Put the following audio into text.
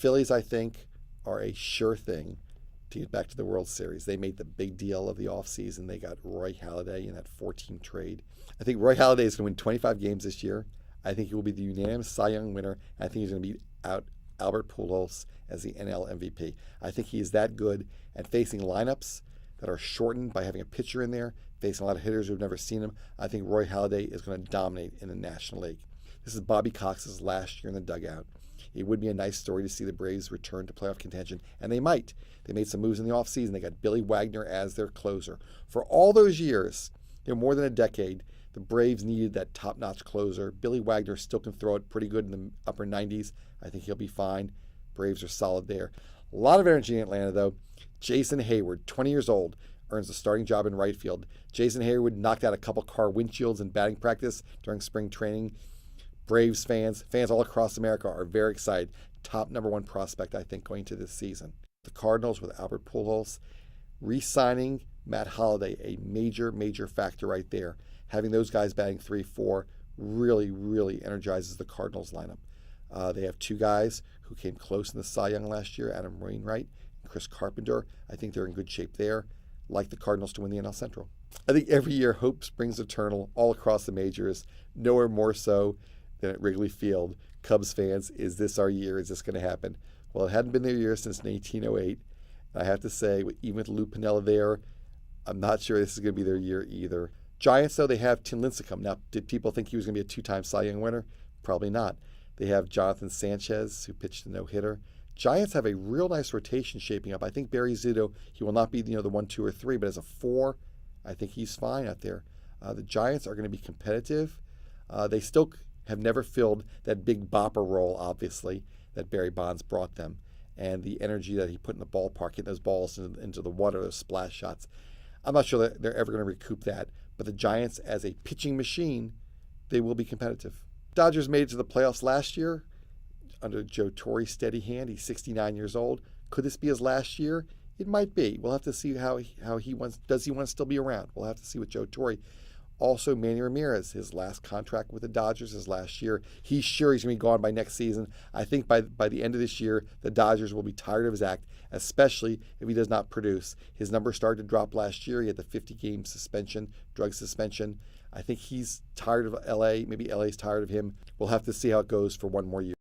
Phillies, I think, are a sure thing to get back to the World Series. They made the big deal of the offseason. They got Roy Halladay in that 4-team trade. I think Roy Halladay is going to win 25 games this year. I think he will be the unanimous Cy Young winner. I think he's going to beat out Albert Pujols as the NL MVP. I think he is that good, and facing lineups that are shortened by having a pitcher in there, facing a lot of hitters who've never seen him, I think Roy Halladay is going to dominate in the National League. This is Bobby Cox's last year in the dugout. It would be a nice story to see the Braves return to playoff contention, and they might. They made some moves in the offseason. They got Billy Wagner as their closer. For all those years, more than a decade, the Braves needed that top-notch closer. Billy Wagner still can throw it pretty good in the upper 90s. I think he'll be fine. Braves are solid there. A lot of energy in Atlanta, though. Jason Hayward, 20 years old, earns the starting job in right field. Jason Hayward knocked out a couple car windshields in batting practice during spring training. Braves fans all across America are very excited. Top #1 prospect, I think, going to this season. The Cardinals with Albert Pujols re-signing Matt Holliday, a major, major factor right there. Having those guys batting 3-4 really, really energizes the Cardinals lineup. They have two guys who came close in the Cy Young last year, Adam Wainwright and Chris Carpenter. I think they're in good shape there. Like the Cardinals to win the NL Central. I think every year hope springs eternal all across the majors, nowhere more so than at Wrigley Field. Cubs fans, is this our year? Is this going to happen? Well, it hadn't been their year since 1808. And I have to say, even with Lou Piniella there, I'm not sure this is going to be their year either. Giants, though, they have Tim Lincecum. Now, did people think he was going to be a 2-time Cy Young winner? Probably not. They have Jonathan Sanchez, who pitched a no-hitter. Giants have a real nice rotation shaping up. I think Barry Zito, he will not be the 1, 2, or 3, but as a 4, I think he's fine out there. The Giants are going to be competitive. They still have never filled that big bopper role, obviously, that Barry Bonds brought them. And the energy that he put in the ballpark, getting those balls into the water, those splash shots. I'm not sure that they're ever going to recoup that. But the Giants, as a pitching machine, they will be competitive. Dodgers made it to the playoffs last year under Joe Torre's steady hand. He's 69 years old. Could this be his last year? It might be. We'll have to see how he wants. Does he want to still be around? We'll have to see with Joe Torre. Also, Manny Ramirez, his last contract with the Dodgers, his last year. He's sure he's going to be gone by next season. I think by the end of this year, the Dodgers will be tired of his act, especially if he does not produce. His numbers started to drop last year. He had the 50-game suspension, drug suspension. I think he's tired of L.A. Maybe L.A.'s tired of him. We'll have to see how it goes for one more year.